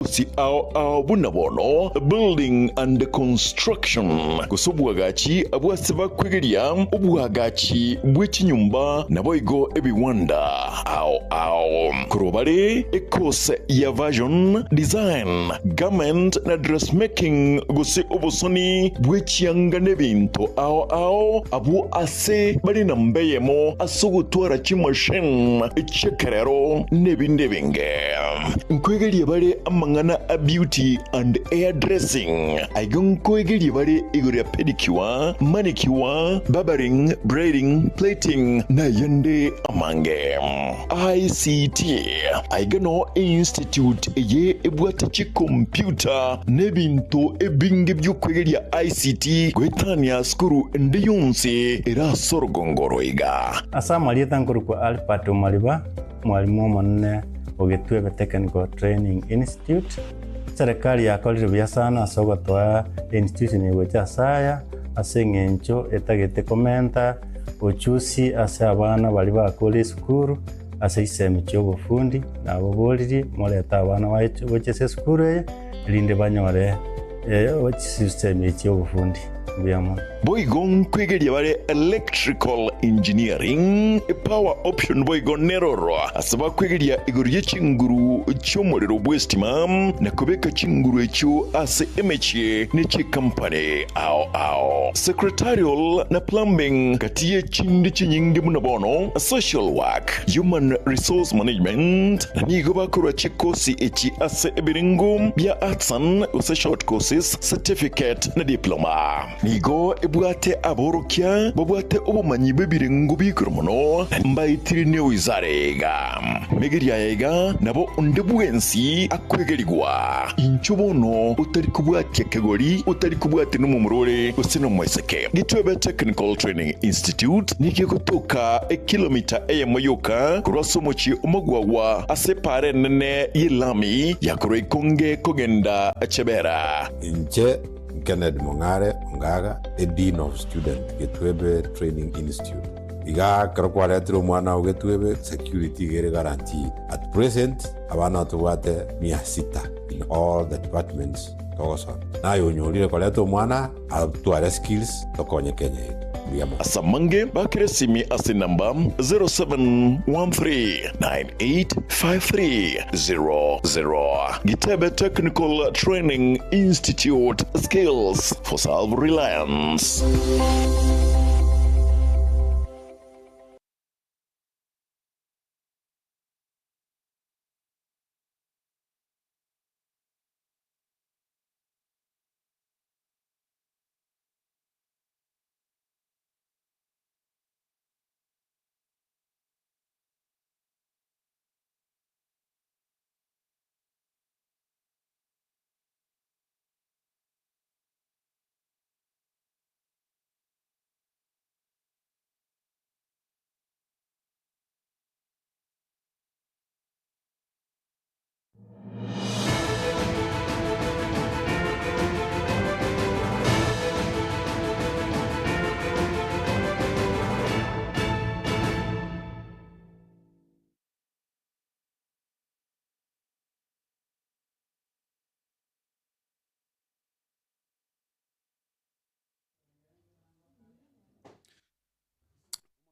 gusi ao bunabono building and construction gusubwagachi abwasiba kwegeria ubwagachi bw'ikinyumba naboigo ebiwanda ao kurobare ekose ya version design garment na dressmaking gusi ubusoni bw'ikiyanga n'ebintu ao abu ase bari nambeyemo asugutwara kimashine ichekerero nebindebinge nkwegeria bare amangana a beauty and hairdressing aigon kwegeli bare igure pedicure manicure barbering braiding plating na yende amange ICT aigano institute ye ebwatachi computer nebinto ebinge by'okwegelia ICT gwetania skuru ndiyunsi era sorgongoroiga asa malieta nkuru kwa alpato maliba mwalimu monne Getembe Technical Training Institute serikali yakolire bya sana asogotwa institution yegocha Asanya asengencho etagete komenta ochusi ase abana bali bakole skuru ase isemi cyobufundi nabo boliri moleta abana bache skuru linde banyore system cyobufundi byamo boigon kwegelia bare electrical engineering power option boigon neroro asaba kwegelia iguriye chinguru cyomorero bwestima na kubeka chinguru echo ase emeche nechi company ao secretarial na plumbing katiye chindi chinyingi munabono social work human resource management na nigo bakora chikosi echi ase ebiringo bya arts and short courses certificate na diploma nigo ebwate aborokia babwate obumanyi bebirengo bikromono mbayitirine wizarega megeria yega nabo ondebwensi akwegerigwa inchubono utari kubwate kegori utari kubwate numumurore usino mweseke Getembe Technical Training Institute nikikotoka kilomita eyemoyoka kurosomochi omogwawa asepare nene yilami yakoro Ikonge kogenda chebera inche Kennedy Mongare Ongaga, a Dean of Student, Getembe Training Institute. Iga karokwaretro mwana wa Getembe security gere guarantee. At present, abana tuwate 600 in all the departments. Togoson. Na yonyolire kwaletro mwana atuare skills tokonye Kenya. Asamange bakiresimi ase namba 0713985300. Getembe Technical Training Institute, skills for self-reliance.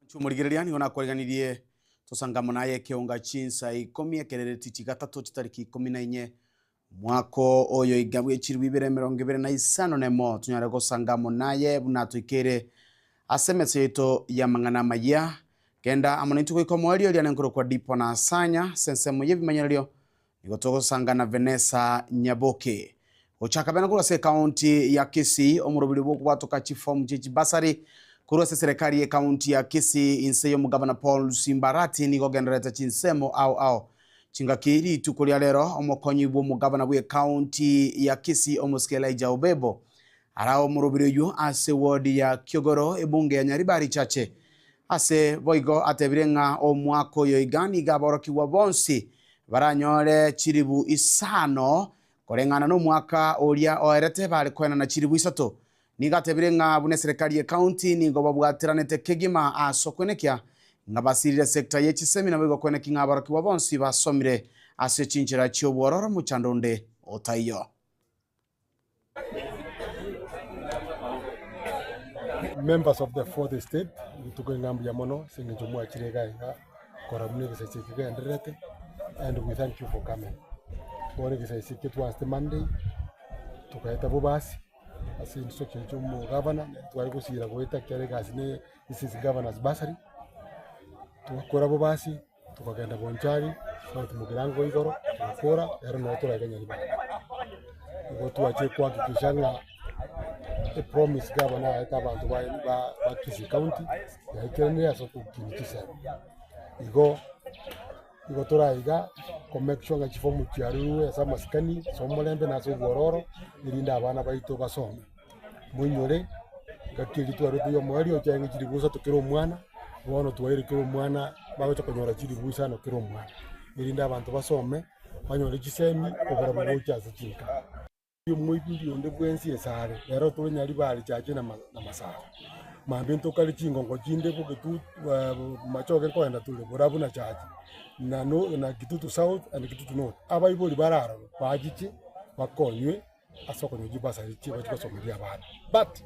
Chumurigiririani ona kweganirie tusangamo naye Ekeonga Chinsa Ikomi ekerereti chigatatu chitariki 14 mwako oyo igabwe chirwi 2025 nemo tunyare gusangamo naye bunatwikire asemetse yeto ya mangana maya kenda amonito ko ikomwario lya nkuru kwa Dipon na Asanya sensemo yebimanyalio nigotogo sangana Vanessa Nyaboke ochaka bana kula se county ya Kisii omurubiri bwo kubatoka chifom chichi basari kuru serikali ya kaunti ya Kisii inseyo mugabana Paul Simbarati nigo gendereta chinsemo au chingakiri tukulia lero omokonyi bwo mugabana bwe kaunti ya Kisii omuskela ijaubebo arao murubiri yu ase wodi ya Kyogoro ebunge ya Nyaribari chache ase boigo atebirenga omwako yo igani gaboroki wa bonsi baranyore chiribu isano korengana no mwaka oria oerete bali kwena na chiribu isato nigatebirenga bune serikali ya county nigo babwatiranete kegima asokwenekia ngabasirire sekta ye chisemi na bigo kweneki ngaboroki wa bonsi basomire ase chinchira chiobwororo muchandonde otaiyo. Members of the fourth estate, tuko ngambi ya mono, singe jumua chirega inga, korabune kisaisikike enderete, and we thank you for coming. Bone kisaisike tuwaste Monday, tukaeta bubasi, asi instruction chumu governor, tuwari kusira kuita kiarega asine, this is governor's bursary. Tukakora bubasi, tukagenda bonchari, sauti mugirango igoro, tukakora, yaro na otora kenya libana. Iko tuwache kwa kikishanga, a promise governor eka bantu ba Kisii County ya ikirani ya soku kinikisa igo tora iga connection ga chifomu chiaru ya sama skani somolembe na so gororo irinda abana baito basome munyore gakiri twaru yo mwari o cyangi chiribusa tukiro mwana wono twaire kiro mwana bagocha konyora chiribusa no kiro mwana irinda abantu basome banyore chisemi obara mugocha zichinka Mwipindi onde bwensi esare yaro to nyali bali chache na masara mambe ntokali chingongo chinde ko kitu machoke ko enda tule borabu na chache na no na kitutu south and kitutu north aba iboli bararo bagiche bakonywe asoko nyoji basari chi bachiko someria abana but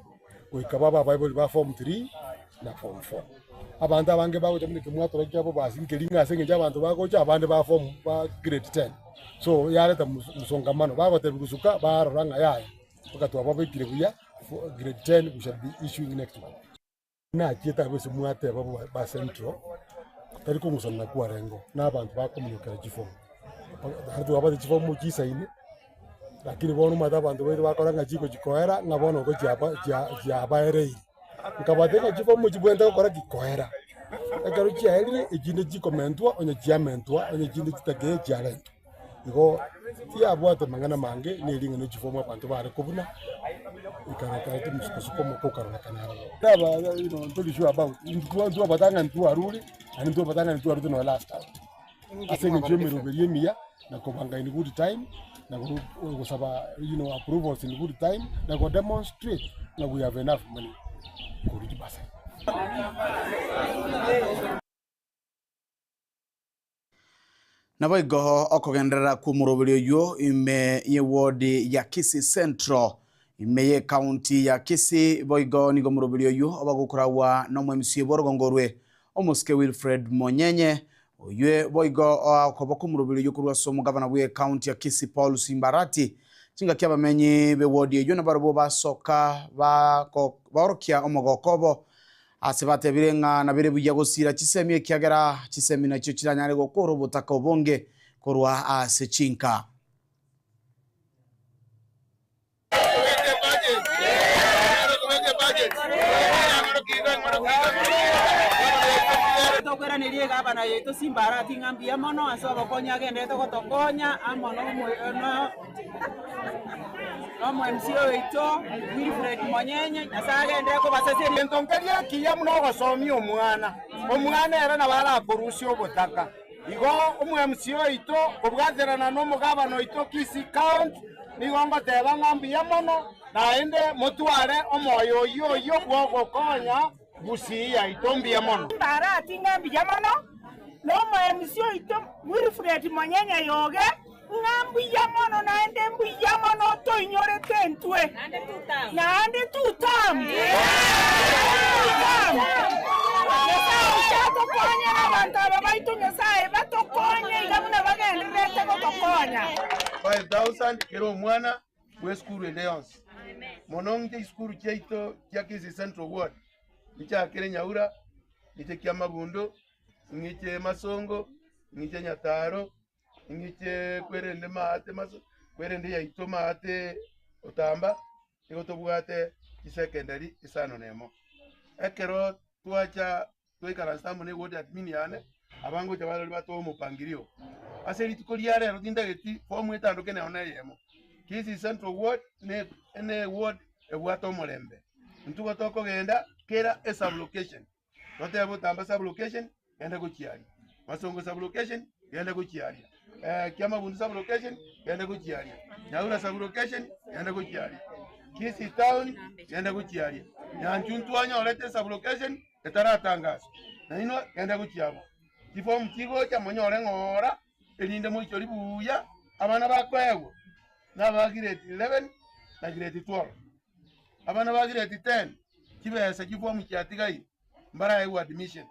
ko ikababa aba iboli ba form 3 na form 4 abantu abange bawo temne kimwato cyabo basingelinga senge abantu bagocha abande ba form ba grade 10 so yaleta musongamano bagote bikusuka baroranga yaye wakati wababikire buya grade 10 we shall be issuing next month na cheta bese mwate babo ba central tariko musonna kwa rengo na abantu bakomunikara chifo hatu abade chifo mu chisaine lakini bono mata abantu bari bakoranga chiko chikoera ngabono ko chaba erei nkabateka chifo mu chibwenda gukora gikoera ekaro chiaeli ejinde chikomentwa onye chiamentwa onye jinde chitage chiarento Iko tia bwate mangana mange ni linga no chifoma abantu bare kubuna ikara tu musiko mo kokara kanara daba ntoli sure about ntu batanga ntu aruli ani ntu batanga ntu aruli no last time asenga jemero beriemia na kubanga in good time na kusaba approvals in good time na go demonstrate na we have enough money kurudi basa. Naboigo okogendera kumurubiri yo ime ye ward ya Kisii Central ime ye county ya Kisii boigo nigo murubiri yo obagukurawa no MC borogongorwe omuske Wilfred Monyenye oywe boigo okoboko murubiri yo kurwa somo governor we county ya Kisii Paul Simbarati cinga kyabamenyi be ward yo nabarobo basoka barokia omogokobo asibate birenga na bire bujya gusira kisemi kyagera kisemi na cyo kiranyare gukora ubutaka ubonge korwa asechinka tokera nirie gabana yetu Simbarati ngambia mono asoba konya gende to gotokonya amono no MCO weito Wilfred Monyenye asagende ko basese ntonkeria kiya muno gosomi omwana era na bala korusi obutaka igo MCO weito obwaterana no mugabano weito Kisii County nigongo teba ngambia mono naende mutware omoyo yo gwogokonya busia itombia mono Simbarati ngambia mono no MCO weito Wilfred Monyenye yoge ngambia mono naende mbuya mono to inyore tentwe naende tutam Chato konya na bantaba baitu nyasaye batokonya igamuna bagendete gotokonya 5000 kero mwana we school eleons mononge school cheito ya Kisii Central Ward icha kere Nyaura iche kya Mabundo ngiche Masongo ngiche Nyataro ngiche kwerende maate kwerende yaito maate otamba iko tobwate secondary isano nemo ekero tuacha twikara stamu ne ward admin yane abango chabalo bato mupangirio aseri tukoliare rodinda geti form etandoke ne onayemo Kisii Central Ward ne ward ebwato molembe ntuko toko genda kera a sublocation rote abotamba sublocation yenda kuchiari Masongo sublocation yenda kuchiari Kiama Bundu sublocation yenda kuchiari Nyaura sublocation yenda kuchiari Kisii Town yenda kuchiari Nyanchuntu anya olete sublocation etara tangazo na ino yenda kuchiabo kifo mtigo cha monyore ngora elinde moichori buya abana bakwewo n'aba grade 11 na grade 12 abana ba grade 10 kibesa kifomu kyatigai mbara ya admission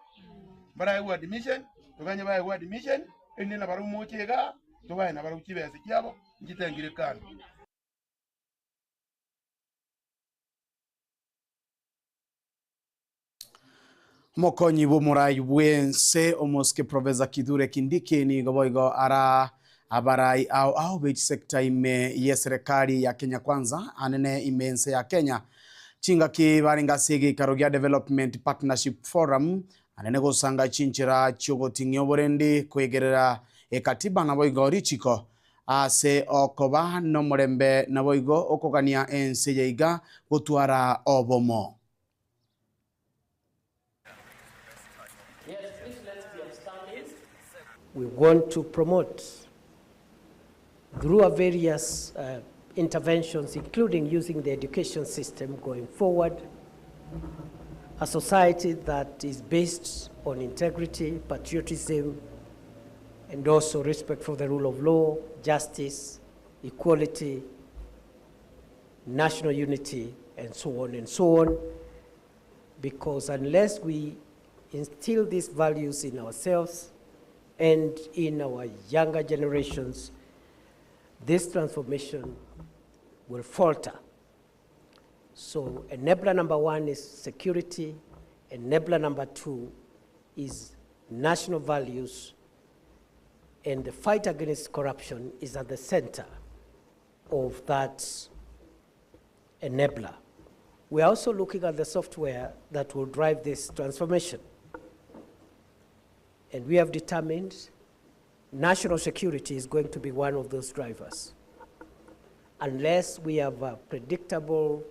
tuganye ba ya admission ende na baru mochega tubaye na baru kibesa kyabo ngitangire kana mokonyi b'umurai bwense omoske Professor Kithure Kindiki ni goboigo ara abarai au bechi sekta ime ya serikali ya Kenya Kwanza anene imense ya Kenya chinga ki baringa sigi karogia Development Partnership Forum anene gusanga chinchira chogotingyo borendi kwegerera ekatiba na boigo richiko ase okoba no murembe na boigo okogania ense yaiga gutwara obomo. We want to promote through our various interventions, including using the education system going forward, a society that is based on integrity, patriotism, and also respect for the rule of law, justice, equality, national unity, and so on and so on. Because unless we instill these values in ourselves and in our younger generations, this transformation will falter. So enabler number one is security, enabler number two is national values, and the fight against corruption is at the center of that enabler. We are also looking at the software that will drive this transformation. And we have determined national security is going to be one of those drivers. Unless we have a predictable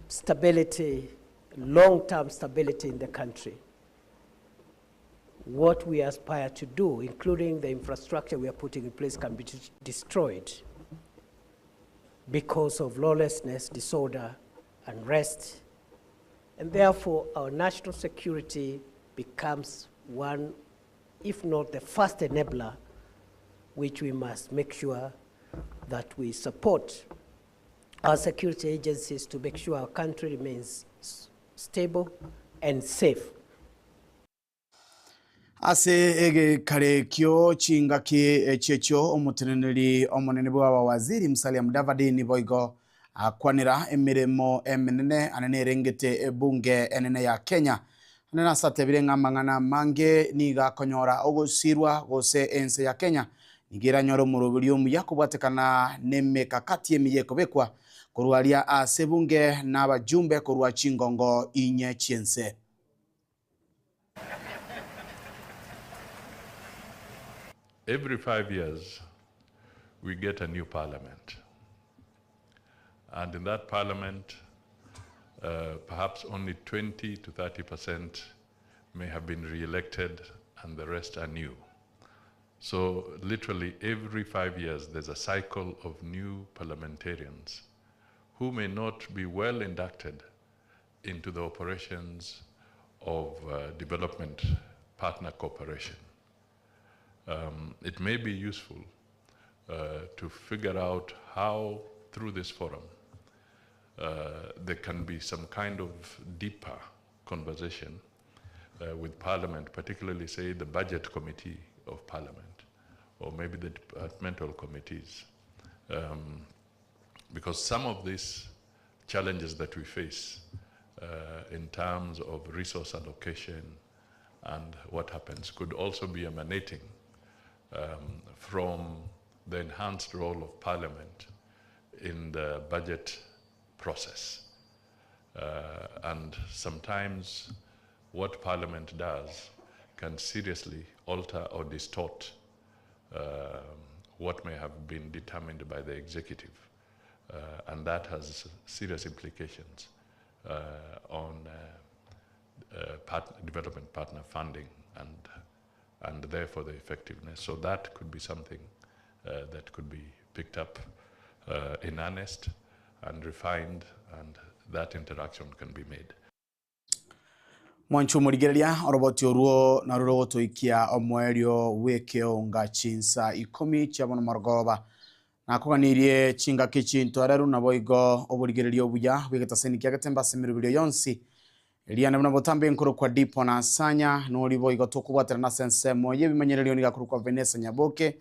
stability, long-term stability in the country, what we aspire to do, including the infrastructure we are putting in place, can be destroyed because of lawlessness, disorder, unrest. And therefore, our national security becomes one, if not the first enabler, which we must make sure that we support our security agencies to make sure our country remains stable and safe. Ase ege kare kyo chinga ki checho omuteneneri omonene bwa waziri Musalia Mudavadi ni boigo akwanira emiremo emenene anene rengete bunge enene ya Kenya nena satebire ngamangana mange niga konyora ogosirwa gose ense ya Kenya nigira nyoro murubirium yakubwatekana nemeka kati emiyeko bekwa kurwalia asebunge n'abajumbe kurwa chingongo inye chiense. Every 5 years, we get a new parliament. And in that parliament, perhaps only 20 to 30% may have been re-elected and the rest are new. So literally every 5 years, there's a cycle of new parliamentarians who may not be well inducted into the operations of development partner cooperation. It may be useful to figure out how, through this forum, there can be some kind of deeper conversation with Parliament, particularly, say, the Budget Committee of Parliament, or maybe the departmental committees. Because some of these challenges that we face in terms of resource allocation and what happens could also be emanating from the enhanced role of Parliament in the budget process. And sometimes what Parliament does can seriously alter or distort what may have been determined by the executive. And that has serious implications on development partner funding and therefore the effectiveness. So that could be something that could be picked up in earnest and refined, and that interaction can be made. Mwanchu murigereria oroboti oruo na ruroto ikia omwerio Ekeonga Chinsa Ikomi chabono margoba nakuganirie chinga kichinto areru nabo igo oburigererio buya bwegetaseni kia Getembe Television yonsi eliana buna botambe nkuru kwa Dipon na Asanya nuri bo igo tukubwatira na sense moye bimanyererio nigakuru kwa Vanessa Nyaboke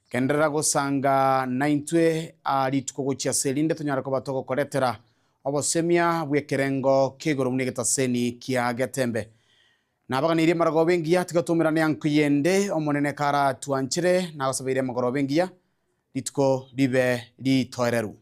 kendera gusanga naintwe ari tukogochia selinde tunyara ko batoko koretera obosemia bwekerengo kigoro mwegetaseni kia Getembe nabaganirie marago bengia tigatumira ne yankuyende omonene kara tuanchire na basabire magoro bengia litko libe li toireru.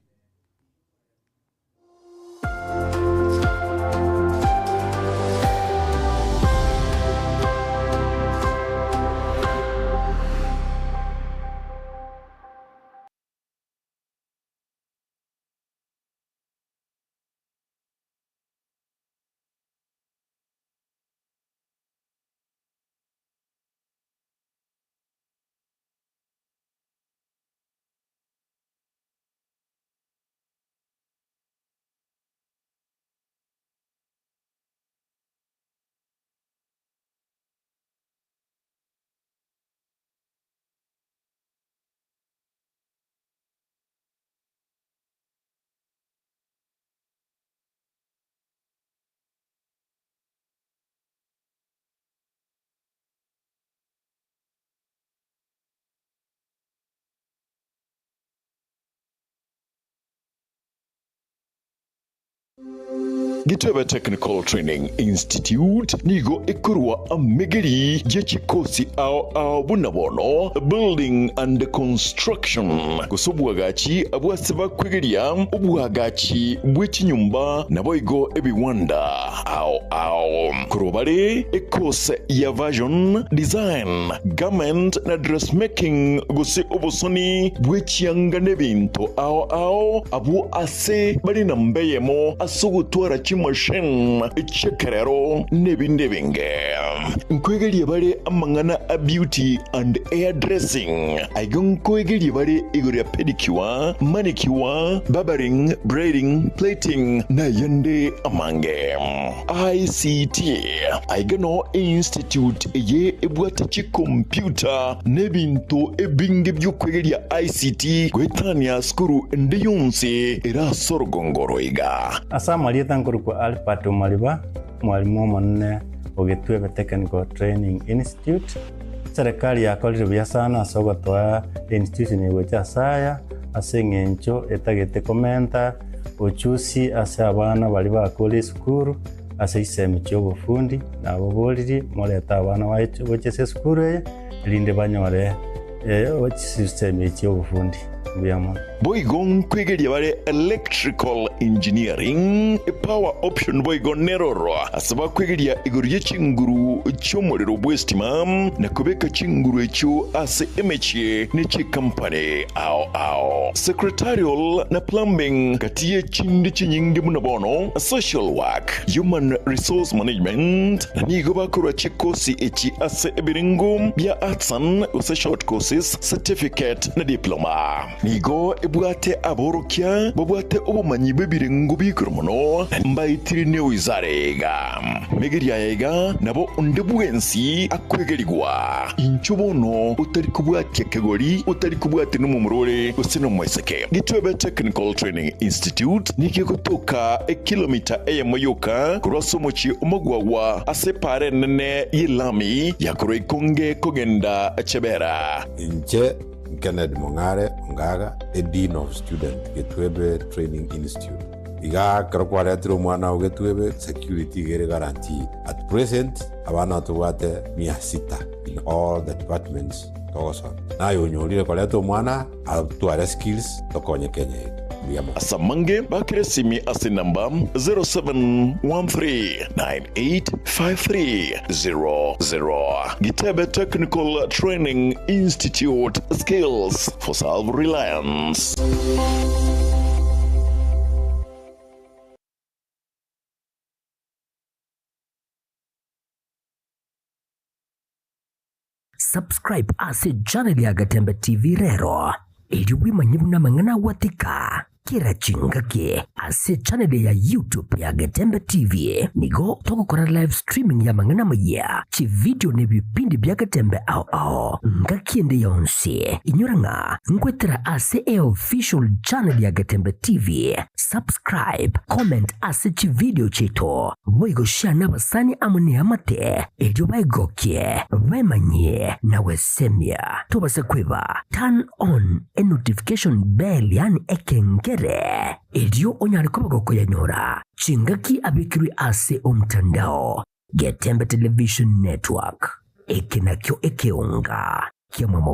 Getembe Technical Training Institute nigo ekurwa amegeri jechikosi ao bunabono building and construction kusobwagachi abwasaba kwegeria obwagachi bwechinyumba naboigo ebiwanda ao kurobare ekose ya version design garment na dressmaking gose obosoni bwechianga nebinto ao abu ase bari nambeyemo asugutwara machine chekerero nebindebinge nkwegeria bare amangana a beauty and hairdressing aigon kwegeria bare igoria pedicure manicure barbering braiding plating na yande amange ICT aigano institute ye ebwatachi computer nebinto ebinge byokwegeria ICT gwetania skuru ndeyonse era sorogongoroiga Asanya kwa Alpato Maliba, mwalimu omonene Getembe Technical Training Institute. Serikali yakolire buya sana asogotwa institution yegocha Asanya asengencho etagete komenta ochusi ase abana bali bakole skuru ase isemi chobufundi nabo boliri moleta abana bochese skuru linde banyore system chobufundi biyamo boigon kwegeria bare electrical engineering power option boigon neroro asaba kwegeria igoriye chinguru cyomorero bwestima na kubeka chinguru echo ase emeche neche company ao secretarial na plumbing katiye chindi chinyingi munabono social work human resource management na nigo bakora chikosi echi ase ebiringo bya artsan use short courses certificate na diploma nigo ebwate aborokia bobwate obumanyi bebirengo bikoromono mbayitiri ne wizarega megeria yega nabo ndebwensi akwegerigwa inchobono utari kubwate kegori utari kubwate numumurore usino mweseke Getembe Technical Training Institute nikikotoka kilomita eyemoyoka kurosomochi omogwawa asepare nene yilami yakoro Ikonge kogenda chebera inche Kennedy Mongare Ongaga, a Dean of Student, Getembe Training Institute. Iga karokwaretiro mwana wa Getembe security gere guarantee. At present, abana tuwate 600 in all the departments. Togosa. Na yonyolire kwareto mwana atuare skills tokonye Kenya. Asamange bakiresimi ase namba 0713985300. Getembe Technical Training Institute, skills for self-reliance. Subscribe ase channel ya Getembe TV rero ili wimanye buna mangana watika. kira chingaki ase channel ya YouTube ya Getembe TV nigo toko kora live streaming ya mangana maya chi video ne bipindi bya Getembe ao ngakiende yonse inyoranga ngwetera ase official channel ya Getembe TV. Subscribe, comment ase chi video chito boigo share na basani amune amate ejo baigokie wemanye na wesemia tobase kweva turn on a notification bell yani ekengere ejo onyari kobagoko yanyora chingaki abikiri ase omtandao Getembe Television Network ekenakyo Ekeonga kia mamo